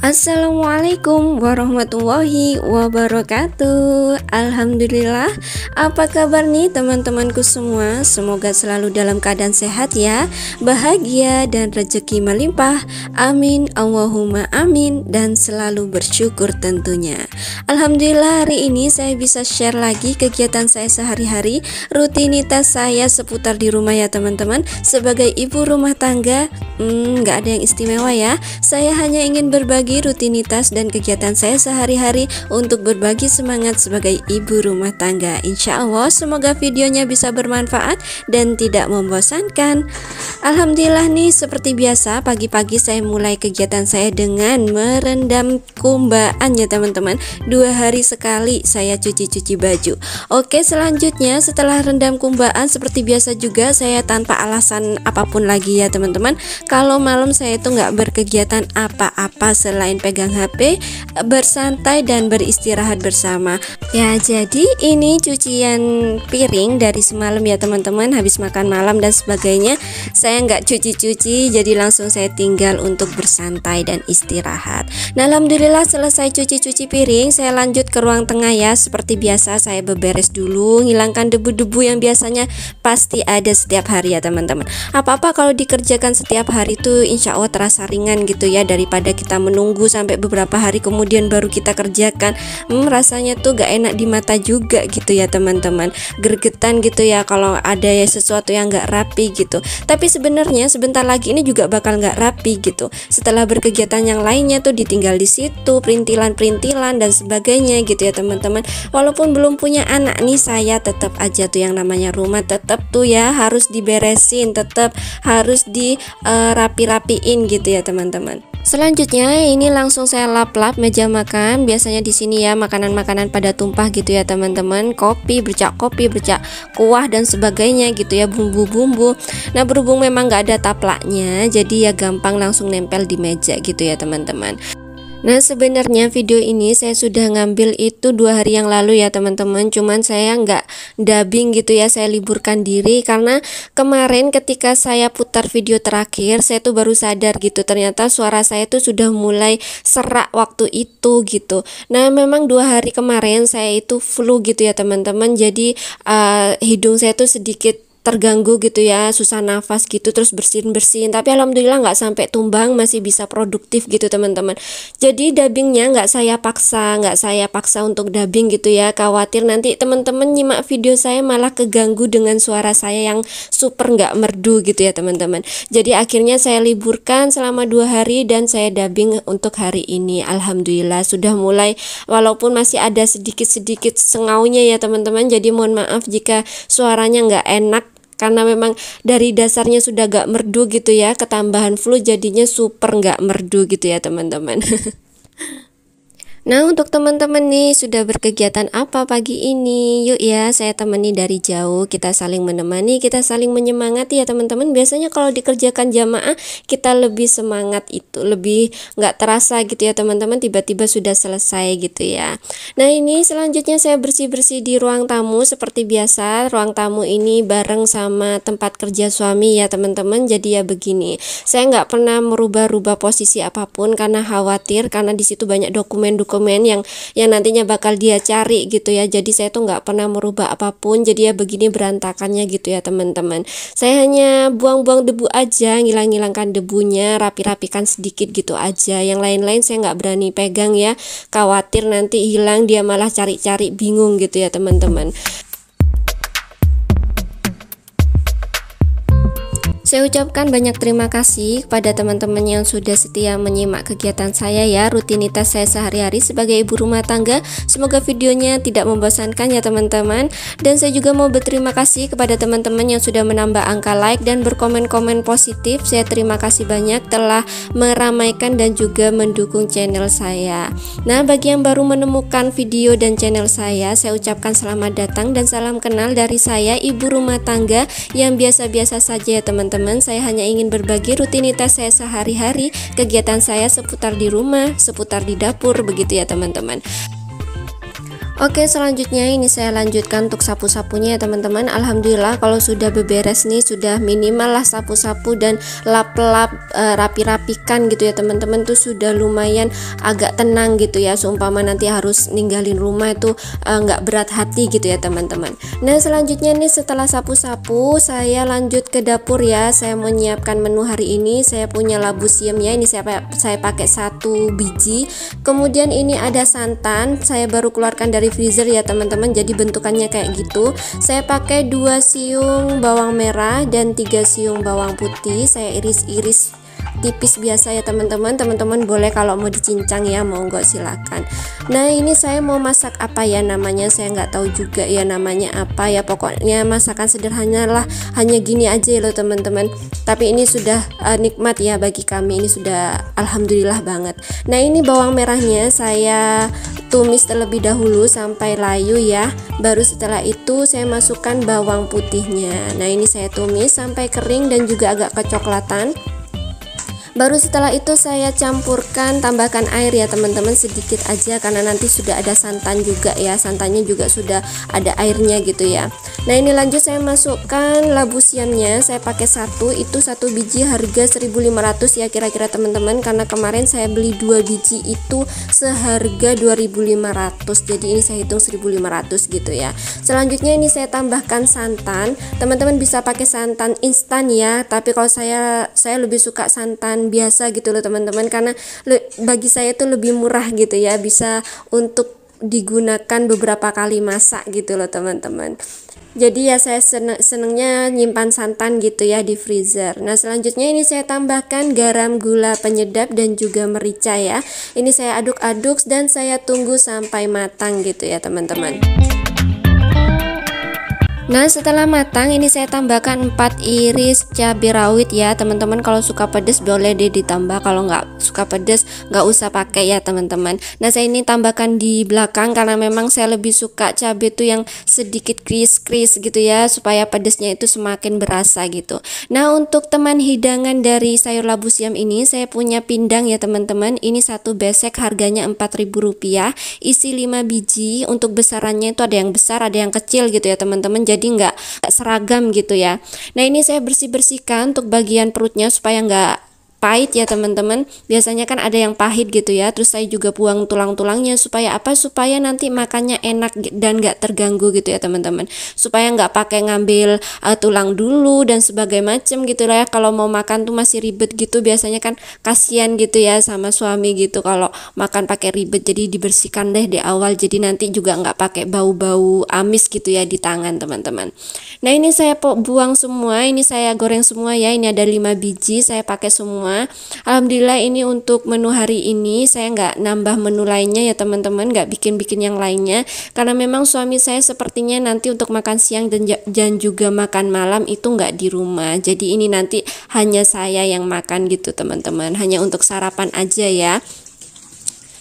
Assalamualaikum warahmatullahi wabarakatuh. Alhamdulillah. Apa kabar nih teman-temanku semua? Semoga selalu dalam keadaan sehat ya, bahagia dan rezeki melimpah. Amin, Allahumma amin. Dan selalu bersyukur tentunya. Alhamdulillah, hari ini saya bisa share lagi kegiatan saya sehari-hari, rutinitas saya seputar di rumah ya teman-teman. Sebagai ibu rumah tangga, nggak ada yang istimewa ya. Saya hanya ingin berbagi rutinitas dan kegiatan saya sehari-hari untuk berbagi semangat sebagai ibu rumah tangga. Insya Allah semoga videonya bisa bermanfaat dan tidak membosankan. Alhamdulillah nih, seperti biasa pagi-pagi saya mulai kegiatan saya dengan merendam kumbaan ya teman-teman. 2 hari sekali saya cuci-cuci baju. Oke, selanjutnya setelah rendam kumbaan seperti biasa juga saya tanpa alasan apapun lagi ya teman-teman, kalau malam saya itu nggak berkegiatan apa-apa selain pegang HP, bersantai dan beristirahat bersama. Ya, jadi ini cucian piring dari semalam ya teman-teman, habis makan malam dan sebagainya. Saya nggak cuci-cuci, jadi langsung saya tinggal untuk bersantai dan istirahat. Nah, alhamdulillah selesai cuci-cuci piring, saya lanjut ke ruang tengah ya. Seperti biasa saya beberes dulu, hilangkan debu-debu yang biasanya pasti ada setiap hari ya teman-teman. Apa-apa kalau dikerjakan setiap hari itu insya Allah terasa ringan gitu ya, daripada kita menunggu sampai beberapa hari kemudian baru kita kerjakan. Rasanya tuh gak enak di mata juga gitu ya teman-teman, gregetan gitu ya kalau ada ya sesuatu yang gak rapi gitu. Tapi sebenarnya sebentar lagi ini juga bakal gak rapi gitu. Setelah berkegiatan yang lainnya tuh ditinggal di situ, perintilan-perintilan dan sebagainya gitu ya teman-teman. Walaupun belum punya anak nih, saya tetap aja tuh yang namanya rumah tetap tuh ya harus diberesin, tetap harus dirapi-rapiin gitu ya teman-teman. Selanjutnya ini langsung saya lap-lap meja makan. Biasanya di sini ya makanan-makanan pada tumpah gitu ya teman-teman. Kopi, bercak kuah dan sebagainya gitu ya, bumbu-bumbu. Nah, berhubung memang nggak ada taplaknya, jadi ya gampang langsung nempel di meja gitu ya teman-teman. Nah, sebenarnya video ini saya sudah ngambil itu 2 hari yang lalu ya teman-teman, cuman saya nggak dubbing gitu ya, saya liburkan diri karena kemarin ketika saya putar video terakhir saya tuh baru sadar gitu, ternyata suara saya tuh sudah mulai serak waktu itu gitu. Nah, memang 2 hari kemarin saya itu flu gitu ya teman-teman, jadi hidung saya tuh sedikit terganggu gitu ya, susah nafas gitu, terus bersin-bersin. Tapi alhamdulillah nggak sampai tumbang, masih bisa produktif gitu teman-teman. Jadi dubbingnya nggak saya paksa untuk dubbing gitu ya, khawatir nanti teman-teman nyimak video saya malah keganggu dengan suara saya yang super nggak merdu gitu ya teman-teman. Jadi akhirnya saya liburkan selama 2 hari dan saya dubbing untuk hari ini. Alhamdulillah sudah mulai, walaupun masih ada sedikit-sedikit sengaunya ya teman-teman, jadi mohon maaf jika suaranya nggak enak, karena memang dari dasarnya sudah gak merdu gitu ya, ketambahan flu jadinya super gak merdu gitu ya teman-teman. Nah, untuk teman-teman nih sudah berkegiatan apa pagi ini? Yuk ya, saya temani dari jauh, kita saling menemani, kita saling menyemangati ya teman-teman. Biasanya kalau dikerjakan jamaah kita lebih semangat, itu lebih nggak terasa gitu ya teman-teman, tiba-tiba sudah selesai gitu ya. Nah, ini selanjutnya saya bersih-bersih di ruang tamu seperti biasa. Ruang tamu ini bareng sama tempat kerja suami ya teman-teman. Jadi ya begini, saya nggak pernah merubah-rubah posisi apapun karena khawatir, karena di situ banyak dokumen-dokumen yang nantinya bakal dia cari gitu ya. Jadi saya tuh nggak pernah merubah apapun, jadi ya begini berantakannya gitu ya teman-teman. Saya hanya buang-buang debu aja, ngilang-ngilangkan debunya, rapi-rapikan sedikit gitu aja. Yang lain-lain saya nggak berani pegang ya, khawatir nanti hilang, dia malah cari-cari bingung gitu ya teman-teman. Saya ucapkan banyak terima kasih kepada teman-teman yang sudah setia menyimak kegiatan saya ya, rutinitas saya sehari-hari sebagai ibu rumah tangga. Semoga videonya tidak membosankan ya teman-teman. Dan saya juga mau berterima kasih kepada teman-teman yang sudah menambah angka like dan berkomen-komen positif. Saya terima kasih banyak telah meramaikan dan juga mendukung channel saya. Nah, bagi yang baru menemukan video dan channel saya ucapkan selamat datang dan salam kenal dari saya, ibu rumah tangga yang biasa-biasa saja ya teman-teman. Saya hanya ingin berbagi rutinitas saya sehari-hari, kegiatan saya seputar di rumah, seputar di dapur begitu ya teman-teman. Oke, selanjutnya ini saya lanjutkan untuk sapu-sapunya ya teman-teman. Alhamdulillah kalau sudah beberes nih, sudah minimal lah sapu-sapu dan lap-lap rapi-rapikan gitu ya teman-teman, tuh sudah lumayan agak tenang gitu ya, seumpama nanti harus ninggalin rumah itu nggak berat hati gitu ya teman-teman. Nah selanjutnya nih, setelah sapu-sapu saya lanjut ke dapur ya. Saya menyiapkan menu hari ini. Saya punya labu siam ya, ini saya pakai 1 biji. Kemudian ini ada santan, saya baru keluarkan dari freezer ya teman-teman, jadi bentukannya kayak gitu. Saya pakai 2 siung bawang merah dan 3 siung bawang putih. Saya iris-iris tipis biasa ya teman-teman. Teman-teman boleh kalau mau dicincang ya, monggo silakan. Nah ini saya mau masak apa ya namanya, saya nggak tahu juga ya namanya apa ya, pokoknya masakan sederhana lah, hanya gini aja ya loh teman-teman, tapi ini sudah nikmat ya bagi kami, ini sudah alhamdulillah banget. Nah ini bawang merahnya saya tumis terlebih dahulu sampai layu ya, baru setelah itu saya masukkan bawang putihnya. Nah ini saya tumis sampai kering dan juga agak kecoklatan. Baru setelah itu saya campurkan, tambahkan air ya teman-teman, sedikit aja karena nanti sudah ada santan juga ya, santannya juga sudah ada airnya gitu ya. Nah ini lanjut saya masukkan labu siamnya, saya pakai 1, itu 1 biji harga 1.500 ya kira-kira teman-teman, karena kemarin saya beli 2 biji itu seharga 2.500, jadi ini saya hitung 1.500 gitu ya. Selanjutnya ini saya tambahkan santan, teman-teman bisa pakai santan instan ya, tapi kalau saya lebih suka santan biasa gitu loh teman-teman, karena bagi saya itu lebih murah gitu ya, bisa untuk digunakan beberapa kali masak gitu loh teman-teman. Jadi ya saya senengnya nyimpan santan gitu ya di freezer. Nah selanjutnya ini saya tambahkan garam, gula penyedap dan juga merica ya. Ini saya aduk-aduk dan saya tunggu sampai matang gitu ya teman-teman. Nah setelah matang ini saya tambahkan 4 iris cabai rawit ya teman-teman. Kalau suka pedas boleh deh ditambah, kalau nggak suka pedas nggak usah pakai ya teman-teman. Nah saya ini tambahkan di belakang karena memang saya lebih suka cabai itu yang sedikit kris-kris gitu ya, supaya pedasnya itu semakin berasa gitu. Nah untuk teman hidangan dari sayur labu siam ini saya punya pindang ya teman-teman. Ini 1 besek harganya Rp4.000, isi 5 biji. Untuk besarannya itu ada yang besar ada yang kecil gitu ya teman-teman, jadi nggak seragam gitu ya. Nah ini saya bersihkan untuk bagian perutnya supaya nggak pahit ya teman-teman. Biasanya kan ada yang pahit gitu ya, terus saya juga buang tulang-tulangnya supaya apa, supaya nanti makannya enak dan nggak terganggu gitu ya teman-teman, supaya nggak pakai ngambil tulang dulu dan sebagai macam gitu lah ya. Kalau mau makan tuh masih ribet gitu, biasanya kan kasihan gitu ya sama suami gitu kalau makan pakai ribet, jadi dibersihkan deh di awal, jadi nanti juga nggak pakai bau-bau amis gitu ya di tangan teman-teman. Nah ini saya buang semua, ini saya goreng semua ya, ini ada 5 biji saya pakai semua. Alhamdulillah ini untuk menu hari ini saya nggak nambah menu lainnya ya teman-teman, nggak bikin yang lainnya karena memang suami saya sepertinya nanti untuk makan siang dan juga makan malam itu nggak di rumah, jadi ini nanti hanya saya yang makan gitu teman-teman, hanya untuk sarapan aja ya.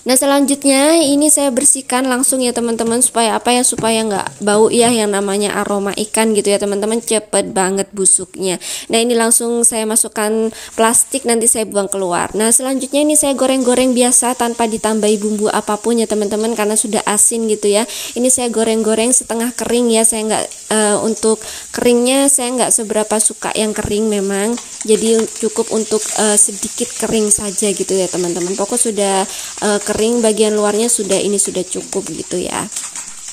Nah selanjutnya ini saya bersihkan langsung ya teman-teman, supaya apa ya, supaya nggak bau ya, yang namanya aroma ikan gitu ya teman-teman, cepet banget busuknya. Nah ini langsung saya masukkan plastik, nanti saya buang keluar. Nah selanjutnya ini saya goreng-goreng biasa tanpa ditambahi bumbu apapun ya teman-teman, karena sudah asin gitu ya. Ini saya goreng-goreng setengah kering ya, saya nggak untuk keringnya saya nggak seberapa suka yang kering memang, jadi cukup untuk sedikit kering saja gitu ya teman-teman. Pokok sudah kering bagian luarnya sudah, ini sudah cukup gitu ya.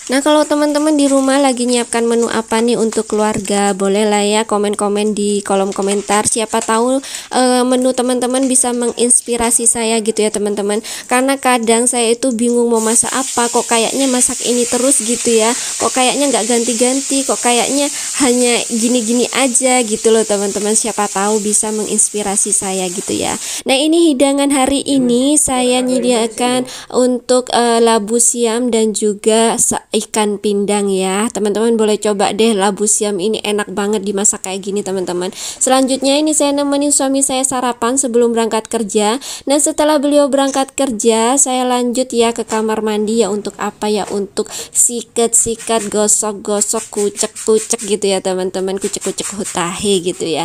Nah kalau teman-teman di rumah lagi nyiapkan menu apa nih untuk keluarga, boleh lah ya komen-komen di kolom komentar, siapa tahu menu teman-teman bisa menginspirasi saya gitu ya teman-teman, karena kadang saya itu bingung mau masak apa, kok kayaknya masak ini terus gitu ya, kok kayaknya nggak ganti-ganti, kok kayaknya hanya gini-gini aja gitu loh teman-teman, siapa tahu bisa menginspirasi saya gitu ya. Nah ini hidangan hari ini saya nyediakan untuk labu siam dan juga ikan pindang ya teman-teman, boleh coba deh labu siam ini, enak banget dimasak kayak gini teman-teman. Selanjutnya ini saya nemenin suami saya sarapan sebelum berangkat kerja. Nah setelah beliau berangkat kerja saya lanjut ya ke kamar mandi ya, untuk apa ya, untuk sikat-sikat, gosok-gosok, kucek-kucek gitu ya teman-teman, kucek-kucek hutahe gitu ya.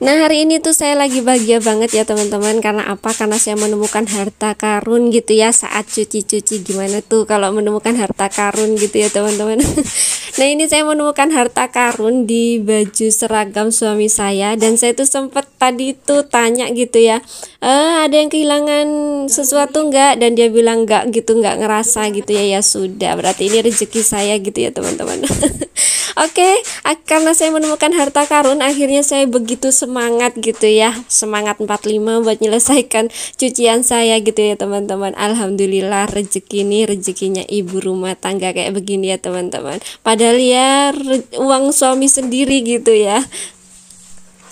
Nah, hari ini tuh saya lagi bahagia banget ya teman-teman. Karena apa? Karena saya menemukan harta karun gitu ya. Saat cuci-cuci gimana tuh kalau menemukan harta karun gitu ya teman-teman. Nah, ini saya menemukan harta karun di baju seragam suami saya. Dan saya tuh sempet tadi tuh tanya gitu ya, ada yang kehilangan sesuatu enggak? Dan dia bilang enggak gitu, enggak ngerasa gitu ya. Ya sudah, berarti ini rezeki saya gitu ya teman-teman. Oke, karena saya menemukan harta karun, akhirnya saya begitu semangat gitu ya. Semangat 45 buat menyelesaikan cucian saya gitu ya teman-teman. Alhamdulillah rezeki ini rezekinya ibu rumah tangga kayak begini ya teman-teman. Padahal ya uang suami sendiri gitu ya.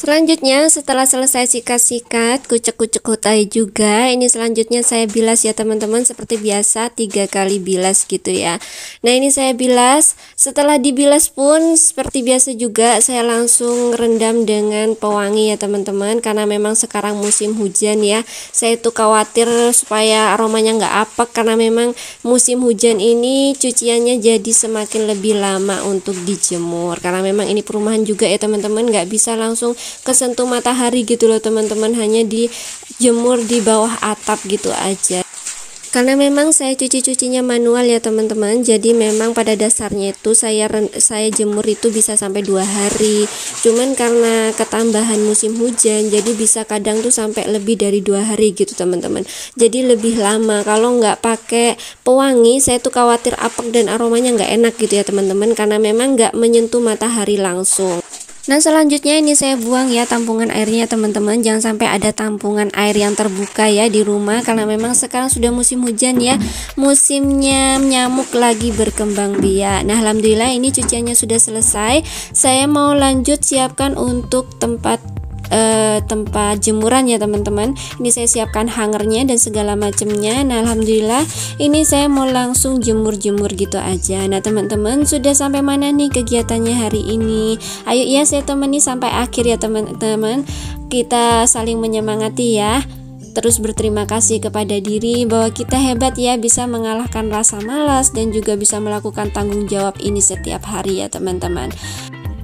Selanjutnya setelah selesai sikat-sikat, kucek-kucek hutai juga, ini selanjutnya saya bilas ya teman-teman, seperti biasa 3 kali bilas gitu ya. Nah, ini saya bilas, setelah dibilas pun seperti biasa juga saya langsung rendam dengan pewangi ya teman-teman, karena memang sekarang musim hujan ya. Saya tuh khawatir supaya aromanya nggak apek, karena memang musim hujan ini cuciannya jadi semakin lebih lama untuk dijemur, karena memang ini perumahan juga ya teman-teman, nggak bisa langsung kesentuh matahari gitu loh teman-teman, hanya dijemur di bawah atap gitu aja. Karena memang saya cucinya manual ya teman-teman, jadi memang pada dasarnya itu saya jemur itu bisa sampai 2 hari. Cuman karena ketambahan musim hujan, jadi bisa kadang tuh sampai lebih dari 2 hari gitu teman-teman. Jadi lebih lama. Kalau nggak pakai pewangi, saya tuh khawatir apek dan aromanya nggak enak gitu ya teman-teman, karena memang nggak menyentuh matahari langsung. Nah, selanjutnya ini saya buang ya tampungan airnya teman-teman. Jangan sampai ada tampungan air yang terbuka ya di rumah, karena memang sekarang sudah musim hujan ya, musimnya nyamuk lagi berkembang biak. Nah, alhamdulillah ini cuciannya sudah selesai. Saya mau lanjut siapkan untuk tempat jemuran ya teman-teman. Ini saya siapkan hangernya dan segala macamnya. Nah, alhamdulillah ini saya mau langsung jemur-jemur gitu aja. Nah, teman-teman, sudah sampai mana nih kegiatannya hari ini? Ayo ya, saya temani sampai akhir ya teman-teman. Kita saling menyemangati ya. Terus berterima kasih kepada diri bahwa kita hebat ya, bisa mengalahkan rasa malas dan juga bisa melakukan tanggung jawab ini setiap hari ya teman-teman.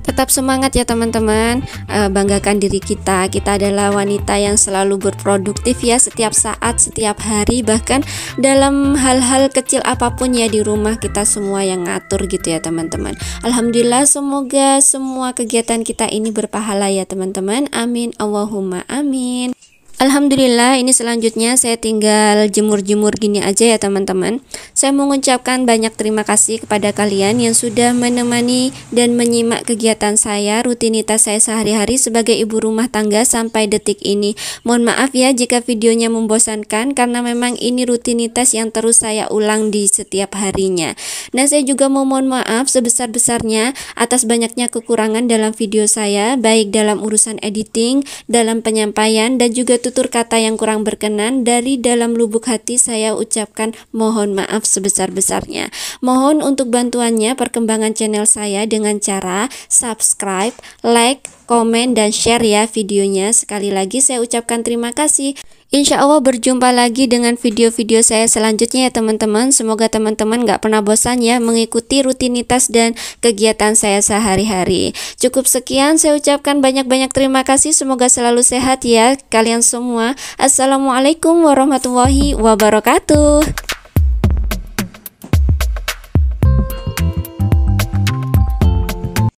Tetap semangat ya teman-teman, banggakan diri kita. Kita adalah wanita yang selalu berproduktif ya, setiap saat, setiap hari, bahkan dalam hal-hal kecil apapun ya di rumah kita semua yang ngatur gitu ya teman-teman. Alhamdulillah, semoga semua kegiatan kita ini berpahala ya teman-teman. Amin, Allahumma amin. Alhamdulillah, ini selanjutnya saya tinggal jemur-jemur gini aja ya teman-teman. Saya mengucapkan banyak terima kasih kepada kalian yang sudah menemani dan menyimak kegiatan saya, rutinitas saya sehari-hari sebagai ibu rumah tangga sampai detik ini. Mohon maaf ya jika videonya membosankan, karena memang ini rutinitas yang terus saya ulang di setiap harinya. Nah, saya juga mohon maaf sebesar-besarnya atas banyaknya kekurangan dalam video saya, baik dalam urusan editing, dalam penyampaian, dan juga tutur kata yang kurang berkenan. Dari dalam lubuk hati saya ucapkan mohon maaf sebesar-besarnya. Mohon untuk bantuannya perkembangan channel saya dengan cara subscribe, like, komen, dan share ya videonya. Sekali lagi saya ucapkan terima kasih. Insya Allah berjumpa lagi dengan video-video saya selanjutnya ya teman-teman. Semoga teman-teman gak pernah bosan ya mengikuti rutinitas dan kegiatan saya sehari-hari. Cukup sekian, saya ucapkan banyak-banyak terima kasih. Semoga selalu sehat ya kalian semua. Assalamualaikum warahmatullahi wabarakatuh.